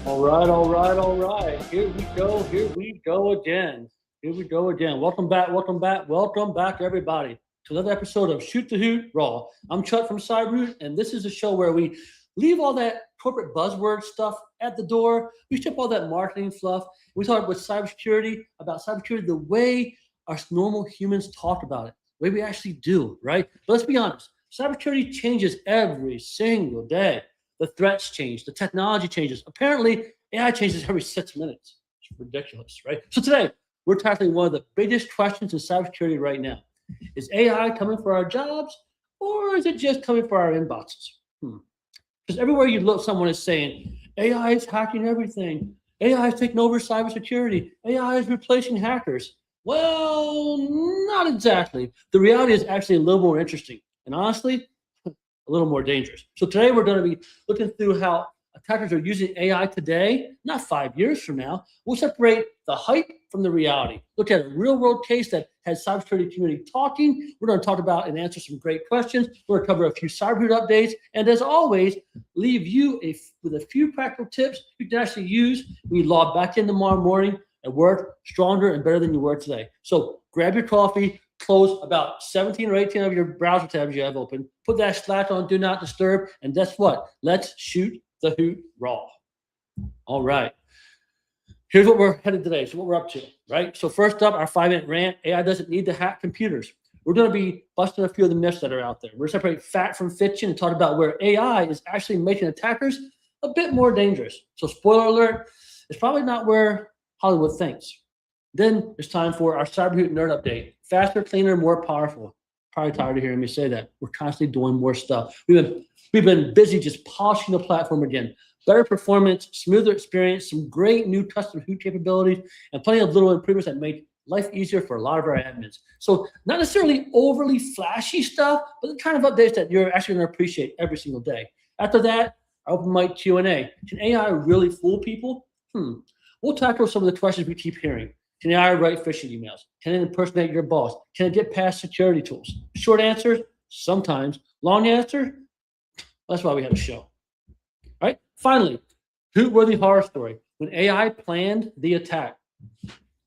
All right, all right, all right. Here we go. Here we go again. Here we go again. Welcome back. Welcome back. Welcome back, everybody, to another episode of Shoot the Hoot Raw. I'm Chuck from CyberHoot, and this is a show where we leave all that corporate buzzword stuff at the door. We strip all that marketing fluff. We talk about cybersecurity the way us normal humans talk about it, the way we actually do, right? But let's be honest. Cybersecurity changes every single day. The threats change, the technology changes. Apparently, AI changes every 6 minutes. It's ridiculous, right? So today, we're tackling one of the biggest questions in cybersecurity right now. Is AI coming for our jobs, or is it just coming for our inboxes? Because everywhere you look, someone is saying, AI is hacking everything. AI is taking over cybersecurity. AI is replacing hackers. Well, not exactly. The reality is actually a little more interesting. And honestly, a little more dangerous. So today we're going to be looking through how attackers are using AI today, not 5 years from now. We'll separate the hype from the reality. Look at a real world case that has cybersecurity community talking. We're going to talk about and answer some great questions. We're going to cover a few CyberHoot updates. And as always, leave you with a few practical tips you can actually use when you log back in tomorrow morning and work stronger and better than you were today. So grab your coffee, close about 17 or 18 of your browser tabs you have open, put that Slack on Do Not Disturb, and guess what? Let's shoot the hoot raw. All right. Here's what we're headed today. So what we're up to, right? So first up, our 5-minute rant, AI doesn't need to hack computers. We're going to be busting a few of the myths that are out there. We're going to separate fact from fiction and talk about where AI is actually making attackers a bit more dangerous. So spoiler alert, it's probably not where Hollywood thinks. Then it's time for our CyberHoot Nerd Update. Faster, cleaner, more powerful. Probably tired of hearing me say that. We're constantly doing more stuff. We've been busy just polishing the platform again. Better performance, smoother experience, some great new custom Hoot capabilities, and plenty of little improvements that make life easier for a lot of our admins. So not necessarily overly flashy stuff, but the kind of updates that you're actually going to appreciate every single day. After that, our open mic Q&A. Can AI really fool people? We'll tackle some of the questions we keep hearing. Can AI write phishing emails? Can it impersonate your boss? Can it get past security tools? Short answer, sometimes. Long answer, that's why we have a show. All right? Finally, Hoot-worthy horror story. When AI planned the attack.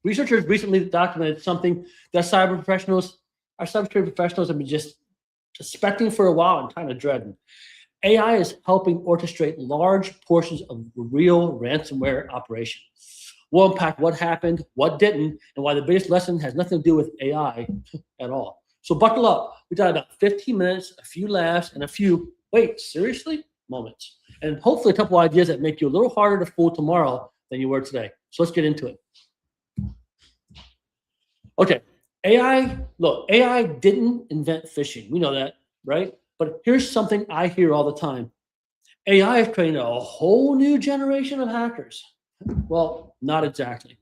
Researchers recently documented something that our cybersecurity professionals have been just suspecting for a while and kind of dreading. AI is helping orchestrate large portions of real ransomware operation. We'll unpack what happened, what didn't, and why the biggest lesson has nothing to do with AI at all. So buckle up. We got about 15 minutes, a few laughs, and a few, wait, seriously? Moments. And hopefully a couple ideas that make you a little harder to fool tomorrow than you were today. So let's get into it. Okay, AI didn't invent phishing. We know that, right? But here's something I hear all the time. AI is creating a whole new generation of hackers. Well, not exactly.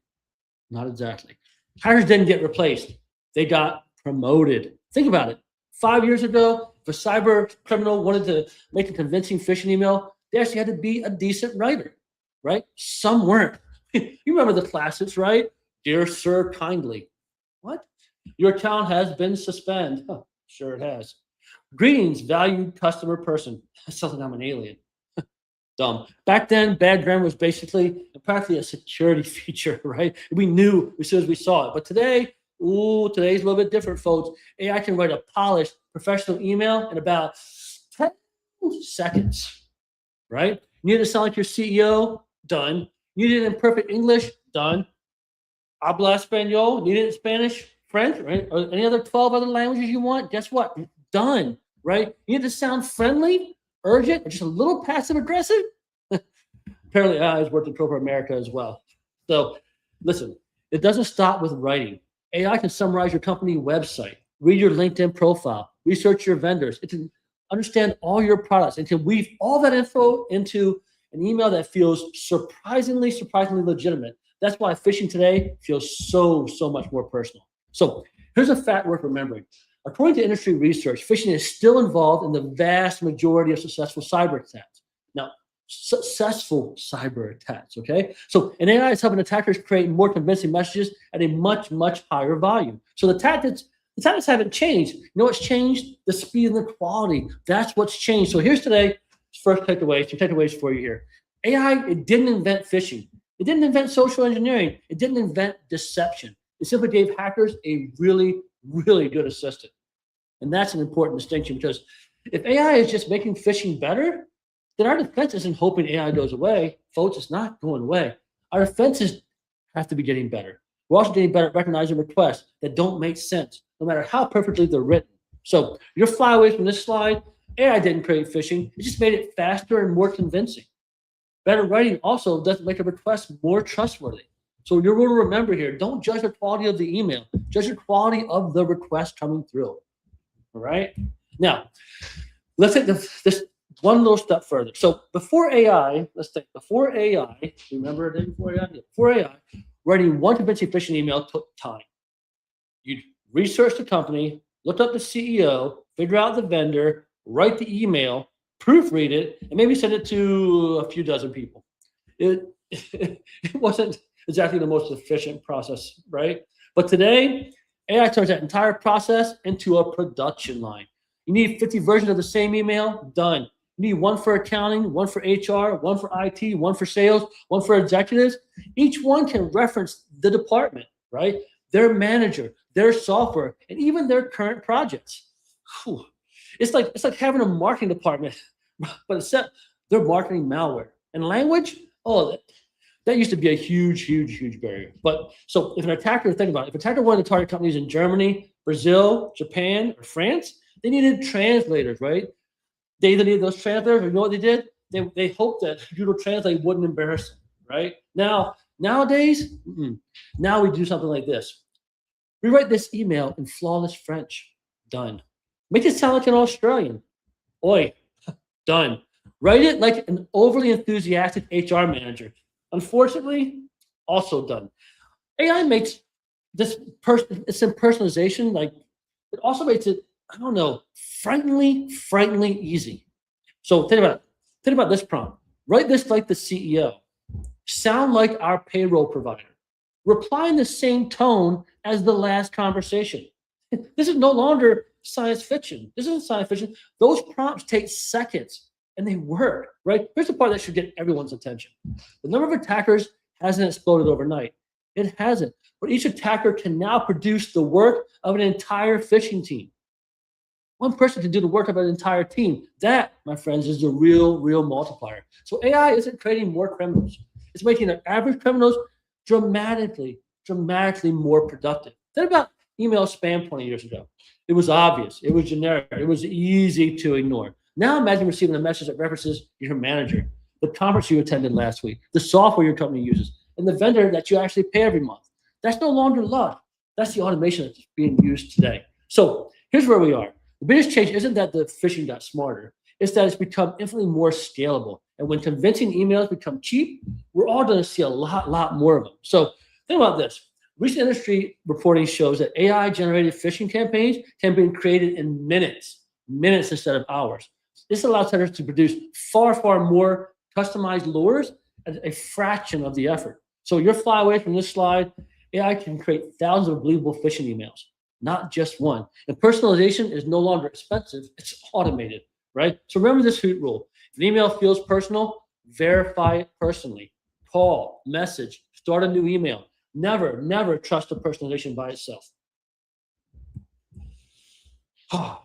Not exactly. Hackers didn't get replaced. They got promoted. Think about it. 5 years ago, if a cyber criminal wanted to make a convincing phishing email, they actually had to be a decent writer, right? Some weren't. You remember the classics, right? Dear sir, kindly. What? Your account has been suspended. Huh, sure it has. Greetings, valued customer person. That's something I'm an alien. Dumb. Back then, bad grammar was practically a security feature, right? We knew as soon as we saw it. But today, today's a little bit different, folks. AI can write a polished professional email in about 10 seconds, right? You need to sound like your CEO? Done. You need it in perfect English? Done. Habla español? Need it in Spanish, French, right? Or any other 12 other languages you want? Guess what? Done, right? You need to sound friendly, urgent, or just a little passive aggressive? Apparently, AI has worked in corporate America as well. So listen, it doesn't stop with writing. AI can summarize your company website, read your LinkedIn profile, research your vendors. It can understand all your products and can weave all that info into an email that feels surprisingly legitimate. That's why phishing today feels so much more personal. So here's a fact worth remembering. According to industry research, phishing is still involved in the vast majority of successful cyber attacks. Now, successful cyber attacks, okay? So an AI is helping attackers create more convincing messages at a much higher volume. So the tactics haven't changed. You know what's changed? The speed and the quality. That's what's changed. So here's today's first takeaways, some takeaways for you here. AI, it didn't invent phishing. It didn't invent social engineering. It didn't invent deception. It simply gave hackers a really, really good assistant. And that's an important distinction because if AI is just making phishing better, then our defense isn't hoping AI goes away. Folks, it's not going away. Our defenses have to be getting better. We're also getting better at recognizing requests that don't make sense, no matter how perfectly they're written. So your flyaways from this slide, AI didn't create phishing. It just made it faster and more convincing. Better writing also doesn't make a request more trustworthy. So your rule to remember here, don't judge the quality of the email, judge the quality of the request coming through. All right? Now, let's take this one little step further. So before AI, remember a day before AI? Before AI, writing one convincing phishing email took time. You'd research the company, look up the CEO, figure out the vendor, write the email, proofread it, and maybe send it to a few dozen people. It wasn't exactly the most efficient process, right? But today, AI turns that entire process into a production line. You need 50 versions of the same email, done. You need one for accounting, one for HR, one for IT, one for sales, one for executives. Each one can reference the department, right? Their manager, their software, and even their current projects. Whew. It's like having a marketing department, but except they're marketing malware. And language, that used to be a huge barrier. But so if an attacker, think about it, if an attacker wanted to target companies in Germany, Brazil, Japan, or France, they needed translators, right? They either needed those translators, or you know what they did? They hoped that Google Translate wouldn't embarrass them, right? Nowadays, now we do something like this. We write this email in flawless French. Done. Make it sound like an Australian. Oi, done. Write it like an overly enthusiastic HR manager. Unfortunately, also done. AI makes this it's impersonalization, like it also makes it, I don't know, frighteningly easy. So think about this prompt. Write this like the CEO. Sound like our payroll provider. Reply in the same tone as the last conversation. This is no longer science fiction. This isn't science fiction. Those prompts take seconds and they work, right? Here's the part that should get everyone's attention. The number of attackers hasn't exploded overnight. It hasn't. But each attacker can now produce the work of an entire phishing team. One person can do the work of an entire team. That, my friends, is the real multiplier. So AI isn't creating more criminals. It's making the average criminals dramatically more productive. Think about email spam 20 years ago. It was obvious. It was generic. It was easy to ignore. Now imagine receiving a message that references your manager, the conference you attended last week, the software your company uses, and the vendor that you actually pay every month. That's no longer luck. That's the automation that's being used today. So here's where we are. The biggest change isn't that the phishing got smarter. It's that it's become infinitely more scalable. And when convincing emails become cheap, we're all going to see a lot more of them. So think about this. Recent industry reporting shows that AI-generated phishing campaigns can be created in minutes instead of hours. This allows hackers to produce far more customized lures at a fraction of the effort. So your flyaway from this slide, AI can create thousands of believable phishing emails, not just one. And personalization is no longer expensive, it's automated, right? So remember this Hoot rule. If an email feels personal, verify it personally. Call, message, start a new email. Never trust the personalization by itself.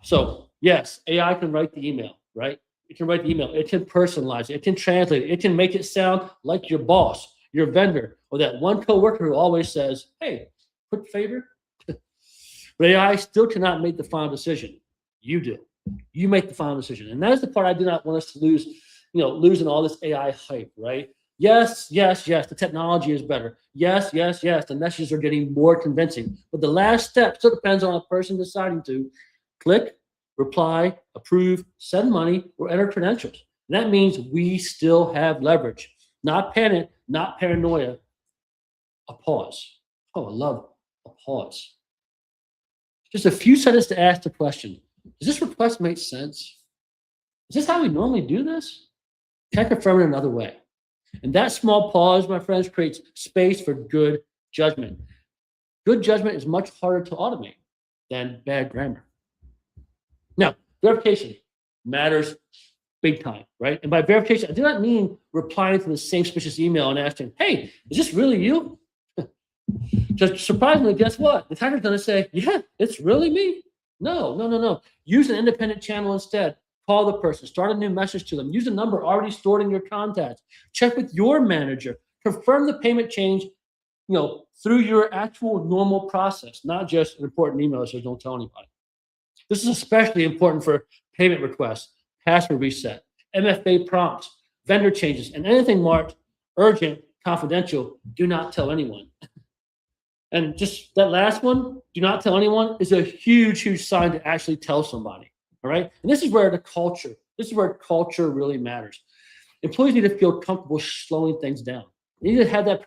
So yes, AI can write the email, right? It can write the email. It can personalize it. It can translate it. It can make it sound like your boss, your vendor, or that one coworker who always says, "Hey, quick favor." But AI still cannot make the final decision. You do. You make the final decision, and that is the part I do not want us to lose. Losing all this AI hype, right? Yes. The technology is better. Yes. The messages are getting more convincing. But the last step still depends on a person deciding to click, reply, approve, send money, or enter credentials. And that means we still have leverage. Not panic, not paranoia. A pause. Oh, I love a pause. Just a few sentences to ask the question. Does this request make sense? Is this how we normally do this? Can I confirm it another way? And that small pause, my friends, creates space for good judgment. Good judgment is much harder to automate than bad grammar. Now, verification matters big time, right? And by verification, I do not mean replying to the same suspicious email and asking, hey, is this really you? Just surprisingly, guess what? The attacker's going to say, yeah, it's really me. No. Use an independent channel instead. Call the person, start a new message to them, use a number already stored in your contacts, check with your manager, confirm the payment change, through your actual normal process, not just an important email that says don't tell anybody. This is especially important for payment requests, password reset, MFA prompts, vendor changes, and anything marked urgent, confidential, do not tell anyone. And just that last one, do not tell anyone, is a huge sign to actually tell somebody. All right. And this is where culture really matters. Employees need to feel comfortable slowing things down. They need to have that.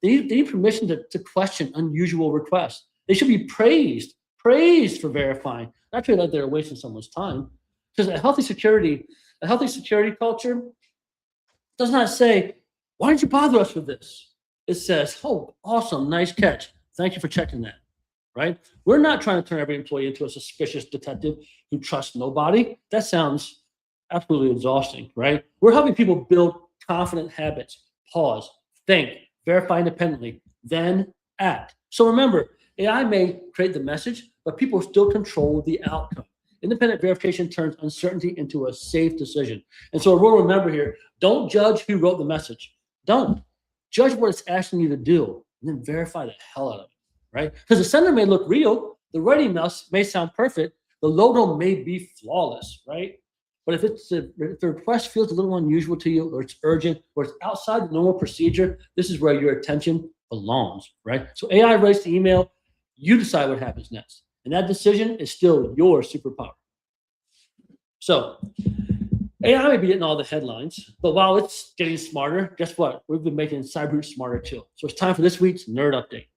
They need permission to question unusual requests. They should be praised for verifying, not feel like they're wasting someone's time. Because a healthy security culture does not say, why did you bother us with this? It says, oh, awesome, nice catch. Thank you for checking that. Right? We're not trying to turn every employee into a suspicious detective who trusts nobody. That sounds absolutely exhausting, right? We're helping people build confident habits, pause, think, verify independently, then act. So remember, AI may create the message, but people still control the outcome. Independent verification turns uncertainty into a safe decision. And so we'll remember here, don't judge who wrote the message. Don't. Judge what it's asking you to do, and then verify the hell out of it. Right? Because the sender may look real, the writing may sound perfect, the logo may be flawless, right? But if the request feels a little unusual to you, or it's urgent, or it's outside the normal procedure, this is where your attention belongs, right? So AI writes the email, you decide what happens next. And that decision is still your superpower. So AI may be getting all the headlines, but while it's getting smarter, guess what? We've been making CyberHoot smarter too. So it's time for this week's Nerd Update.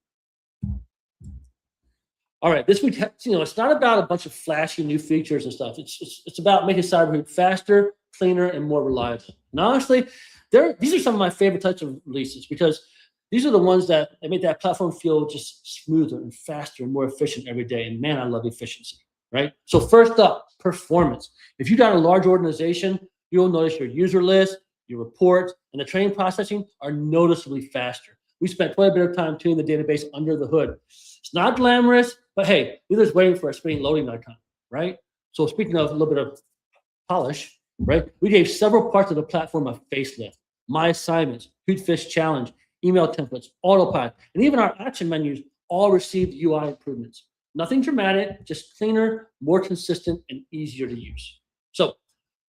All right, this week, it's not about a bunch of flashy new features and stuff. It's about making CyberHoot faster, cleaner, and more reliable. And honestly, these are some of my favorite types of releases because these are the ones that make that platform feel just smoother and faster and more efficient every day. And man, I love efficiency, right? So first up, performance. If you got a large organization, you'll notice your user list, your reports, and the training processing are noticeably faster. We spent quite a bit of time tuning the database under the hood. It's not glamorous, but hey, neither is waiting for a spinning loading icon, right? So speaking of a little bit of polish, right? We gave several parts of the platform a facelift. My assignments, Hootfish challenge, email templates, autopilot, and even our action menus all received UI improvements. Nothing dramatic, just cleaner, more consistent, and easier to use. So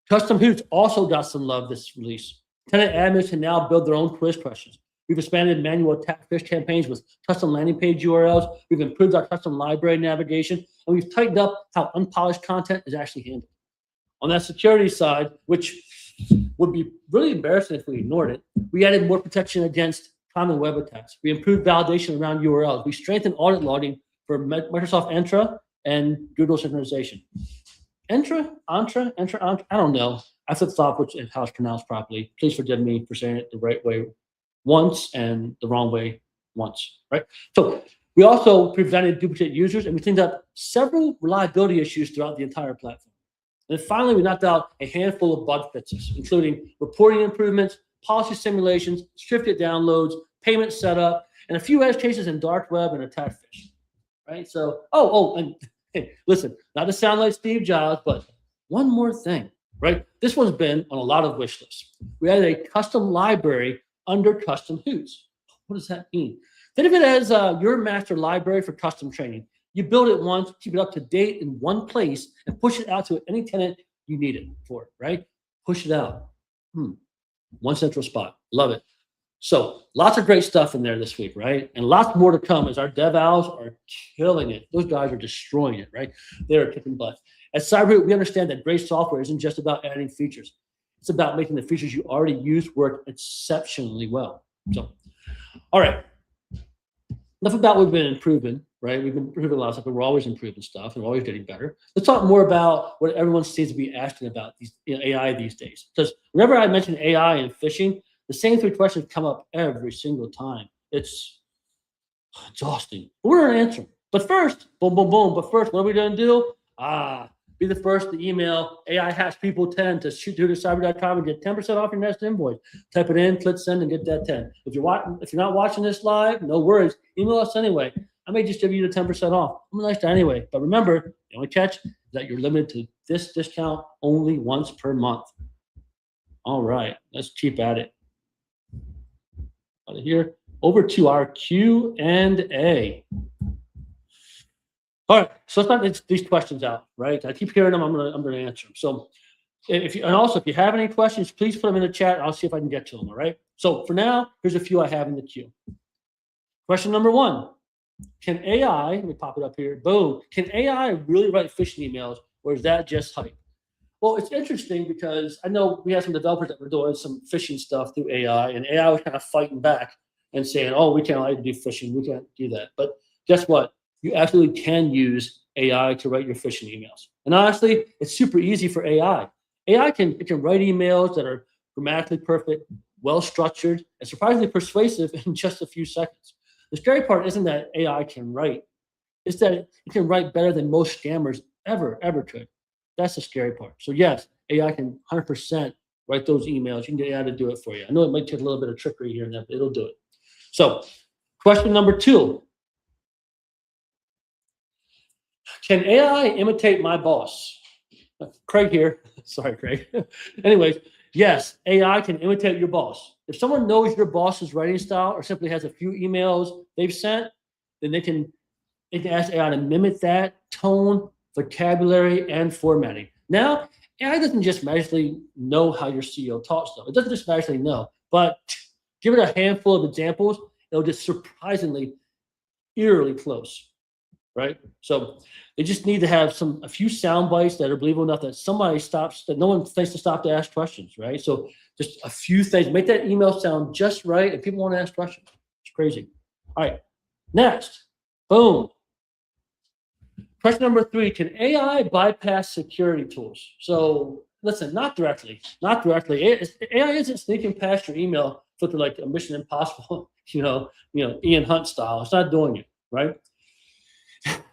custom Hoots also got some love this release. Tenant admins can now build their own quiz questions. We've expanded manual attack fish campaigns with custom landing page URLs. We've improved our custom library navigation, and we've tightened up how unpolished content is actually handled. On that security side, which would be really embarrassing if we ignored it, we added more protection against common web attacks. We improved validation around URLs. We strengthened audit logging for Microsoft Entra and Google synchronization. Entra, I don't know. I thought how it's pronounced properly. Please forgive me for saying it the right way once and the wrong way once, right? So we also prevented duplicate users, and we cleaned up several reliability issues throughout the entire platform. And finally, we knocked out a handful of bug fixes, including reporting improvements, policy simulations, scripted downloads, payment setup, and a few edge cases in dark web and attack fish, right? So, and hey, listen, not to sound like Steve Jobs, but one more thing, right? This one's been on a lot of wish lists. We added a custom library under custom Hoots. What does that mean? Think of it as your master library for custom training. You build it once, keep it up to date in one place, and push it out to any tenant you need it for, right? Push it out. One central spot. Love it. So lots of great stuff in there this week, right? And lots more to come as our dev owls are killing it. Those guys are destroying it, right? They're kicking butt. At CyberHoot, we understand that great software isn't just about adding features. It's about making the features you already use work exceptionally well. So, all right. Enough about what we've been improving, right? We've been improving a lot of stuff, but we're always improving stuff and we're always getting better. Let's talk more about what everyone seems to be asking about AI these days. Because whenever I mention AI and phishing, the same three questions come up every single time. It's exhausting. But we're going to answer them. But first, boom. But first, what are we going to do? Be the first to email AI hacks people 10 to ShootTheHoot@cyber.com and get 10% off your next invoice. Type it in, click send, and get that 10. If you're not watching this live, no worries. Email us anyway. I may just give you the 10% off. I'm a nice guy anyway. But remember, the only catch is that you're limited to this discount only once per month. All right, let's keep at it. Out of here, over to our Q&A. All right, so let's not these questions out, right? I keep hearing them. I'm gonna answer them. So, if you have any questions, please put them in the chat. I'll see if I can get to them. All right. So for now, here's a few I have in the queue. Question number 1: Can AI? Let me pop it up here. Boom. Can AI really write phishing emails, or is that just hype? Well, it's interesting because I know we have some developers that were doing some phishing stuff through AI, and AI was kind of fighting back and saying, "Oh, we can't allow you to do phishing. We can't do that." But guess what? You absolutely can use AI to write your phishing emails. And honestly, it's super easy for AI. AI can write emails that are grammatically perfect, well-structured, and surprisingly persuasive in just a few seconds. The scary part isn't that AI can write. It's that it can write better than most scammers ever could. That's the scary part. So yes, AI can 100% write those emails. You can get AI to do it for you. I know it might take a little bit of trickery here and there, but it'll do it. So question number 2. Can AI imitate my boss? Craig here. Sorry, Craig. Anyways, yes, AI can imitate your boss. If someone knows your boss's writing style or simply has a few emails they've sent, then they can ask AI to mimic that tone, vocabulary, and formatting. Now, AI doesn't just magically know how your CEO talks, though. It doesn't just magically know, but give it a handful of examples, it'll just surprisingly, eerily close. Right? So they just need to have a few sound bites that are believable enough that no one thinks to stop to ask questions, right? So just a few things, make that email sound just right, and people want to ask questions. It's crazy. All right, next, boom. Question number 3: Can AI bypass security tools? So listen, not directly. AI isn't sneaking past your email filter like a Mission Impossible, Ian Hunt style. It's not doing it, right?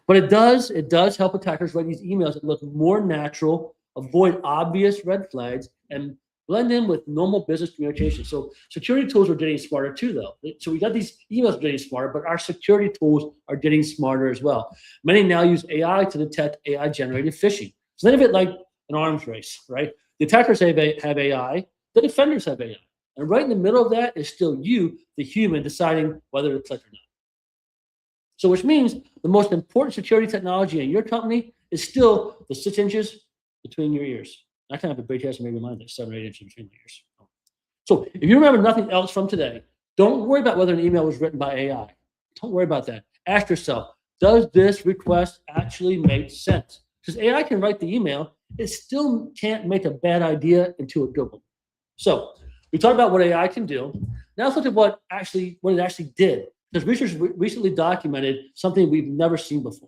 But it does help attackers write these emails that look more natural, avoid obvious red flags, and blend in with normal business communication. So security tools are getting smarter too, though. So we got these emails getting smarter, but our security tools are getting smarter as well. Many now use AI to detect AI-generated phishing. So think of it like an arms race, right? The attackers have AI, the defenders have AI. And right in the middle of that is still you, the human, deciding whether to click or not. So which means the most important security technology in your company is still the 6 inches between your ears. I kind of have a big head, so maybe mine is 7 or 8 inches between my ears. So if you remember nothing else from today, don't worry about whether an email was written by AI. Don't worry about that. Ask yourself, does this request actually make sense? Because AI can write the email, it still can't make a bad idea into a good one. So we talked about what AI can do. Now let's look at what it actually did. Because research recently documented something we've never seen before,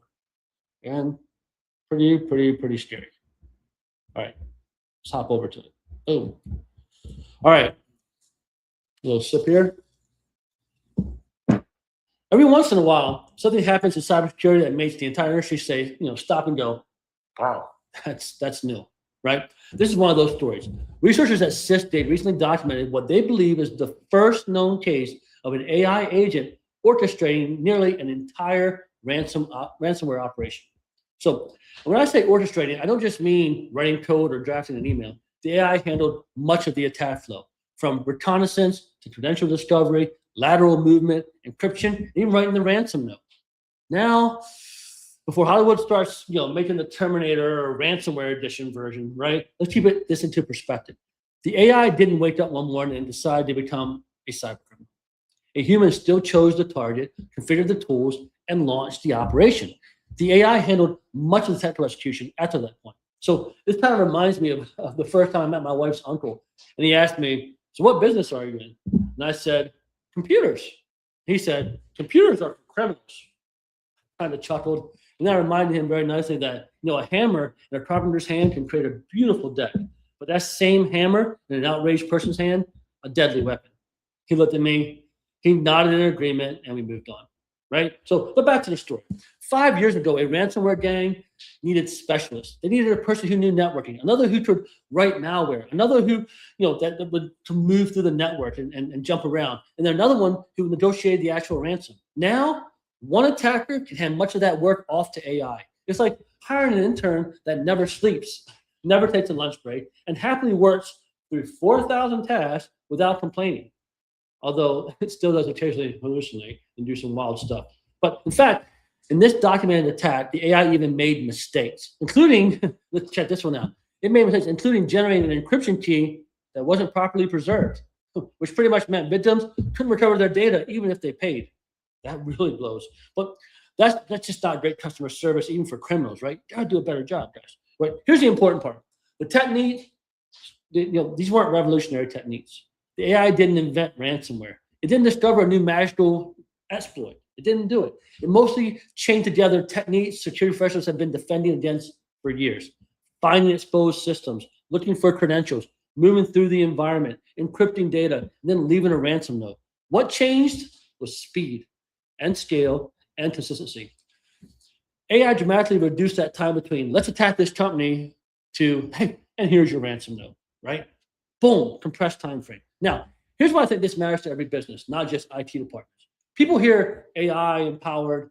and pretty scary. All right, let's hop over to it. Oh, all right, a little sip here. Every once in a while, something happens in cybersecurity that makes the entire industry say, stop and go, wow, that's new, right? This is one of those stories. Researchers at SysDate recently documented what they believe is the first known case of an AI agent orchestrating nearly an entire ransomware operation. So when I say orchestrating, I don't just mean writing code or drafting an email. The AI handled much of the attack flow, from reconnaissance to credential discovery, lateral movement, encryption, even writing the ransom note. Now, before Hollywood starts, making the Terminator or ransomware edition version, right? Let's keep this into perspective. The AI didn't wake up one morning and decide to become a cybercriminal. A human still chose the target, configured the tools, and launched the operation. The AI handled much of the technical execution after that point. So this kind of reminds me of the first time I met my wife's uncle. And he asked me, so what business are you in? And I said, computers. He said, computers are for criminals. Kind of chuckled. And that reminded him very nicely that, a hammer in a carpenter's hand can create a beautiful deck. But that same hammer in an outraged person's hand, a deadly weapon. He looked at me, he nodded in agreement, and we moved on. right? So go back to the story. 5 years ago, a ransomware gang needed specialists. They needed a person who knew networking, another who could write malware, another who, that would to move through the network and jump around, and then another one who negotiated the actual ransom. Now, one attacker can hand much of that work off to AI. It's like hiring an intern that never sleeps, never takes a lunch break, and happily works through 4,000 tasks without complaining. Although it still does occasionally hallucinate and do some wild stuff. But in fact, in this documented attack, the AI even made mistakes, including, let's check this one out. It made mistakes, including generating an encryption key that wasn't properly preserved, which pretty much meant victims couldn't recover their data even if they paid. That really blows. But that's just not great customer service, even for criminals, right? You gotta do a better job, guys. Right? Here's the important part. The techniques, these weren't revolutionary techniques. The AI didn't invent ransomware. It didn't discover a new magical exploit. It didn't do it. It mostly chained together techniques security professionals have been defending against for years. Finding exposed systems, looking for credentials, moving through the environment, encrypting data, and then leaving a ransom note. What changed was speed and scale and consistency. AI dramatically reduced that time between let's attack this company to, hey, and here's your ransom note, right? Boom, compressed time frame. Now, here's why I think this matters to every business, not just IT departments. People hear AI-powered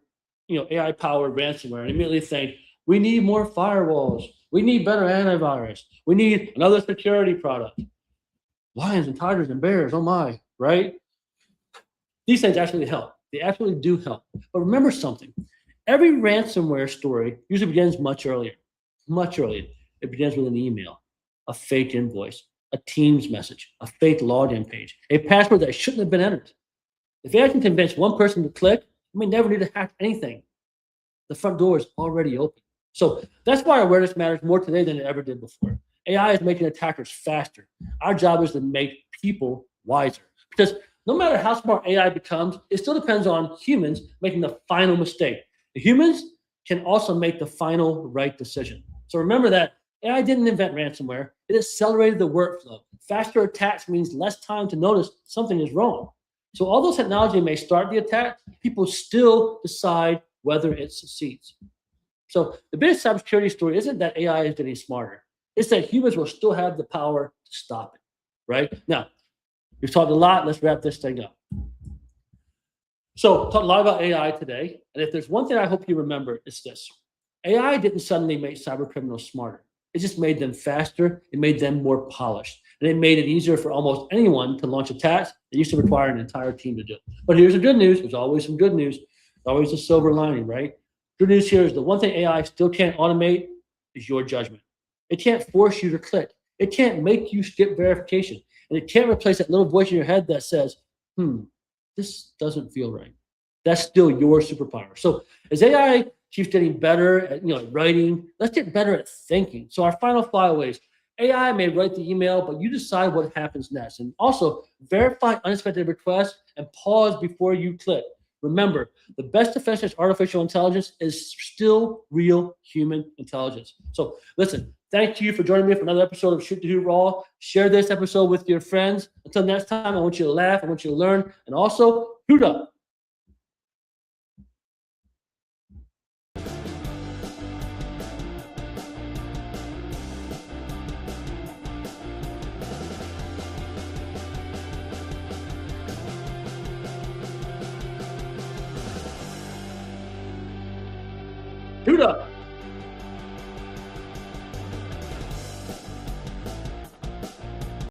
ransomware and immediately think, we need more firewalls. We need better antivirus. We need another security product. Lions and tigers and bears, oh my, right? These things actually help. They actually do help. But remember something. Every ransomware story usually begins much earlier. Much earlier. It begins with an email, a fake invoice, a Teams message, a fake login page, a password that shouldn't have been entered. If AI can convince one person to click, you may never need to hack anything. The front door is already open. So that's why awareness matters more today than it ever did before. AI is making attackers faster. Our job is to make people wiser. Because no matter how smart AI becomes, it still depends on humans making the final mistake. The humans can also make the final right decision. So remember that AI didn't invent ransomware. It accelerated the workflow. Faster attacks means less time to notice something is wrong. So although technology may start the attack, people still decide whether it succeeds. So the biggest cybersecurity story isn't that AI is getting smarter. It's that humans will still have the power to stop it, right? Now, we've talked a lot. Let's wrap this thing up. So talked a lot about AI today. And if there's one thing I hope you remember, it's this. AI didn't suddenly make cyber criminals smarter. It just made them faster. It made them more polished. And it made it easier for almost anyone to launch attacks that used to require an entire team to do. But here's the good news. There's always some good news. There's always a silver lining, right? Good news here is the one thing AI still can't automate is your judgment. It can't force you to click. It can't make you skip verification. And it can't replace that little voice in your head that says, this doesn't feel right. That's still your superpower. So as AI keeps getting better at writing, let's get better at thinking. So our final flyaways, AI may write the email, but you decide what happens next. And also verify unexpected requests and pause before you click. Remember, the best defense against artificial intelligence is still real human intelligence. So listen, thank you for joining me for another episode of Shoot the Hoot Raw. Share this episode with your friends. Until next time, I want you to laugh, I want you to learn, and also hoot up. Hoot up.